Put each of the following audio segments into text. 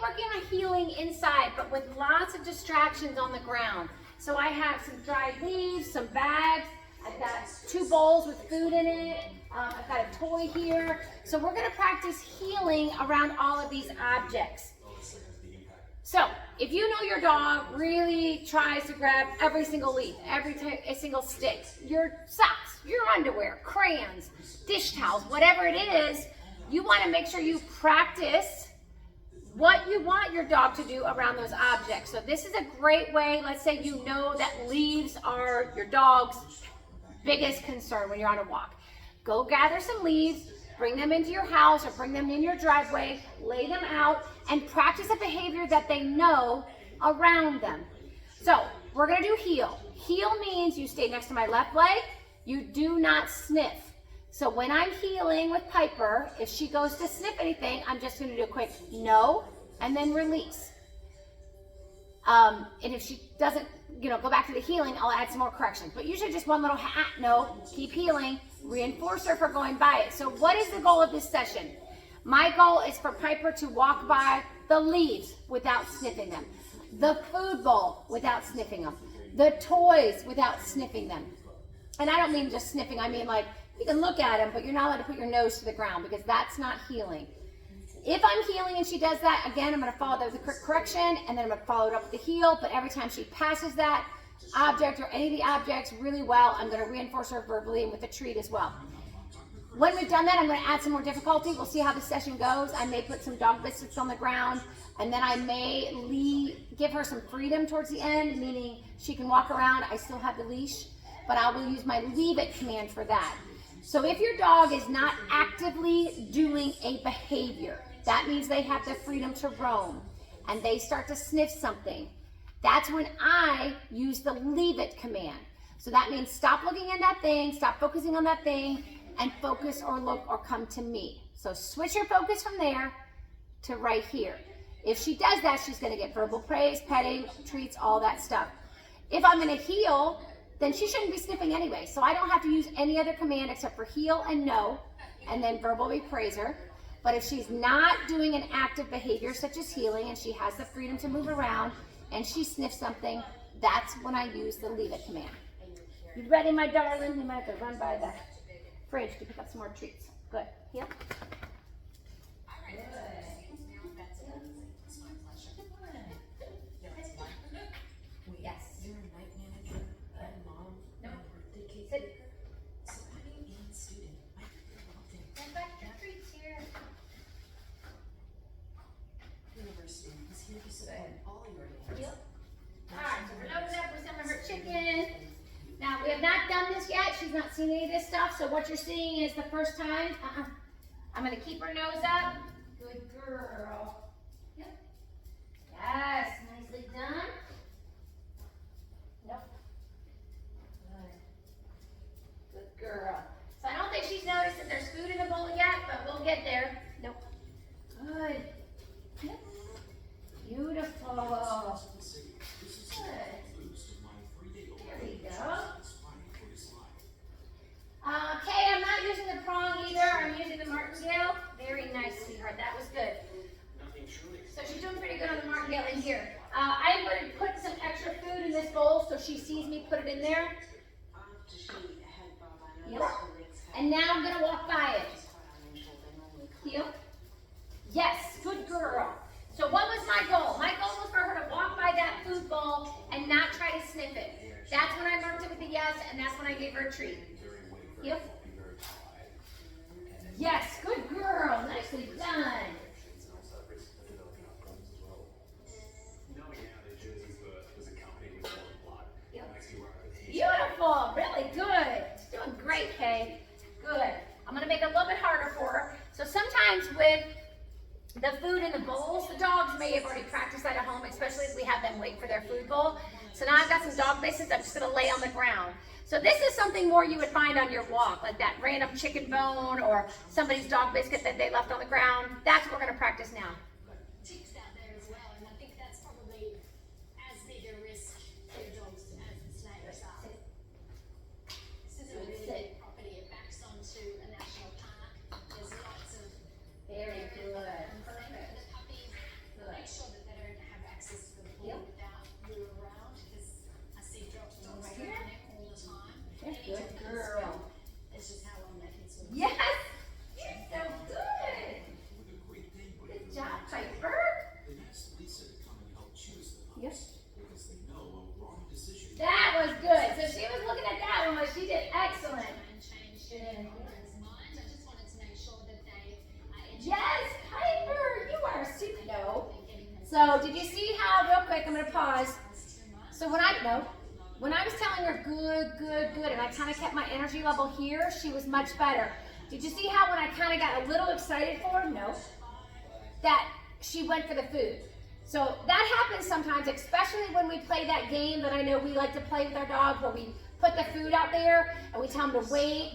working on healing inside, but with lots of distractions on the ground. So I have some dried leaves, some bags. I've got 2 bowls with food in it. I've got a toy here. So we're gonna practice healing around all of these objects. So if you know your dog really tries to grab every single leaf, every single stick, your socks, your underwear, crayons, dish towels, whatever it is, you wanna make sure you practice what you want your dog to do around those objects. So this is a great way. Let's say you know that leaves are your dog's biggest concern when you're on a walk. Go gather some leaves, bring them into your house or bring them in your driveway, lay them out, and practice a behavior that they know around them. So we're gonna do heel. Heel means you stay next to my left leg, you do not sniff. So when I'm healing with Piper, if she goes to sniff anything, I'm just gonna do a quick no, and then release. And if she doesn't, go back to the healing, I'll add some more corrections. But usually just one little no, keep healing, reinforce her for going by it. So what is the goal of this session? My goal is for Piper to walk by the leaves without sniffing them, the food bowl without sniffing them, the toys without sniffing them. And I don't mean just sniffing, I mean like, you can look at them, but you're not allowed to put your nose to the ground because that's not healing. If I'm healing and she does that, again, I'm going to follow that with a correction, and then I'm going to follow it up with the heel. But every time she passes that object or any of the objects really well, I'm going to reinforce her verbally and with a treat as well. When we've done that, I'm going to add some more difficulty. We'll see how the session goes. I may put some dog biscuits on the ground, and then I may give her some freedom towards the end, meaning she can walk around. I still have the leash, but I will use my leave it command for that. So if your dog is not actively doing a behavior, that means they have the freedom to roam and they start to sniff something. That's when I use the leave it command. So that means stop looking at that thing, stop focusing on that thing, and focus or look or come to me. So switch your focus from there to right here. If she does that, she's gonna get verbal praise, petting, treats, all that stuff. If I'm gonna heal, then she shouldn't be sniffing anyway. So I don't have to use any other command except for heel and no, and then verbally praise her. But if she's not doing an active behavior such as healing and she has the freedom to move around and she sniffs something, that's when I use the leave it command. You ready, my darling? You might have to run by the fridge to pick up some more treats. Good. Heel. Now, we have not done this yet. She's not seen any of this stuff. So what you're seeing is the first time. I'm going to keep her nose up. Good girl. Yep. Yes, nicely done. Nope. Good. Good girl. So I don't think she's noticed that there's food in the bowl yet, but we'll get there. Nope. Good. Yep. Beautiful. Good. There we go. Okay, I'm not using the prong either. I'm using the martingale. Very nice, sweetheart. That was good. So she's doing pretty good on the martingale in here. I'm going to put some extra food in this bowl so she sees me put it in there. Yep. And now I'm going to walk by it. Heel. Yes, good girl. So what was my goal? My goal was for her to walk by that food bowl and not try to sniff it. That's when I marked it with a yes, and that's when I gave her a treat. Yep. Yes, good girl. Nicely done. Beautiful. Really good. She's doing great, Kay. Good. I'm going to make it a little bit harder for her. So sometimes with the food in the bowls, the dogs may have already practiced that at home, especially if we have them wait for their food bowl. So now I've got some dog biscuits I'm just going to lay on the ground. So this is something more you would find on your walk, like that random chicken bone or somebody's dog biscuit that they left on the ground. That's what we're going to practice now. Ticks out there as well, and I think that's probably as big a risk for your dogs as the snakes are. This is a really good property. It backs onto a national park. There's lots of Very good. the puppies. Good. Make sure So did you see how, real quick, I'm gonna pause. So when I was telling her good, and I kind of kept my energy level here, she was much better. Did you see how when I kind of got a little excited for her? No. That she went for the food. So that happens sometimes, especially when we play that game that I know we like to play with our dogs, where we put the food out there and we tell them to wait,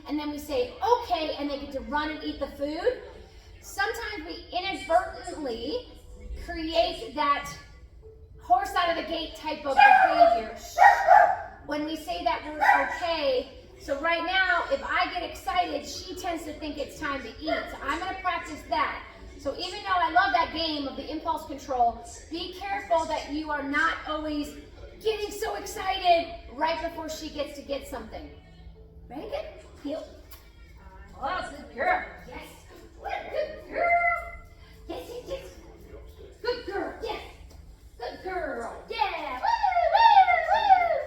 and then we say, okay, and they get to run and eat the food. Sometimes we inadvertently create that horse out of the gate type of behavior when we say that word okay. So right now, if I get excited, she tends to think it's time to eat. So I'm gonna practice that. So even though I love that game of the impulse control, be careful that you are not always getting so excited right before she gets to get something. Ready? Good? Heel. Oh, good girl. Yes. Good girl. Yes. Good girl. Yes. Good girl. Yeah. Woo.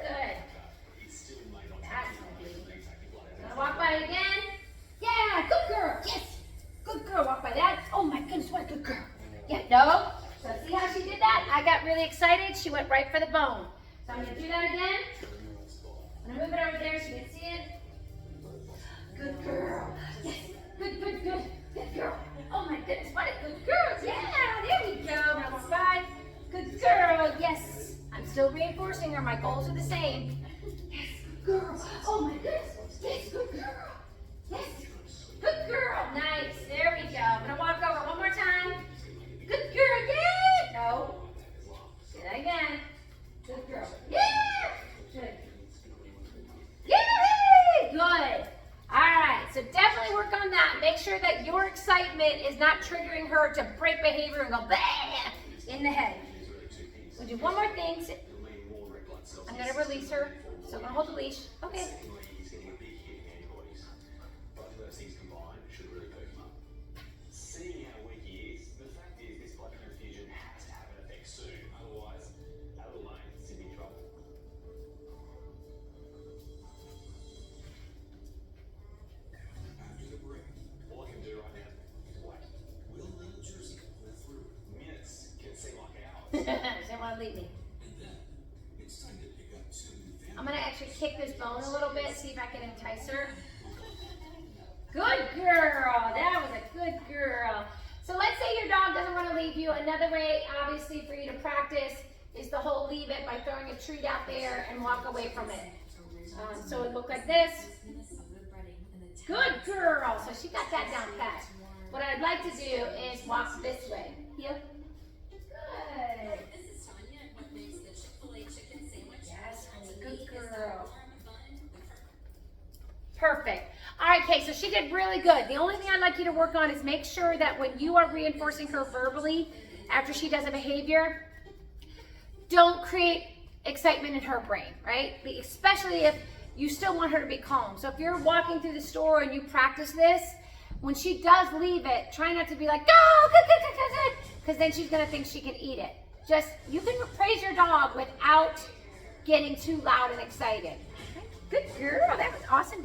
Good. That's good. Gonna walk by it again. Yeah. Good girl. Yes. Good girl. Walk by that. Oh my goodness, what a good girl. Yeah. No. So see how she did that? I got really excited. She went right for the bone. So I'm gonna do that again. I'm gonna move it over there so you can see it. Good girl. Yes. Good girl. Oh my goodness, what a good girl. Yeah, there we go. Now we're fine. Good girl. Yes. I'm still reinforcing her. My goals are the same. Yes, good girl. Oh my goodness. Yes, good girl. Yes. Good girl. Nice. There we go. I'm gonna walk over one more time. Good girl. Yeah. No. Do that again. Good girl. Yeah. Good. Yay! Good. All right, so definitely work on that. Make sure that your excitement is not triggering her to break behavior and go bah in the head. We'll do one more thing. I'm gonna release her. So I'm gonna hold the leash. Okay. Seeing how weak he is, the fact is this blood transfusion has to have an effect soon. Otherwise, Adelaide's in big trouble. After the break, all I can do right now is wait. Will Neil Jersey pull through? Minutes can seem like hours. She didn't want to leave me. And then, it's time to pick up two new I'm gonna actually kick this bone a little bit, see if I can entice her. Good girl. That was a good girl. So let's say your dog doesn't want to leave you. Another way, obviously, for you to practice is the whole leave it by throwing a treat out there and walk away from it. So it looked like this. Good girl. So she got that down pat. What I'd like to do is walk this way. Heel. Good. This is Tanya. What makes the Chick-fil-A chicken sandwich? Yes, good girl. Perfect. All right, Kay, so she did really good. The only thing I'd like you to work on is make sure that when you are reinforcing her verbally after she does a behavior, don't create excitement in her brain, right? Especially if you still want her to be calm. So if you're walking through the store and you practice this, when she does leave it, try not to be like, go, good, because then she's gonna think she can eat it. Just, you can praise your dog without getting too loud and excited. Good girl, that was awesome.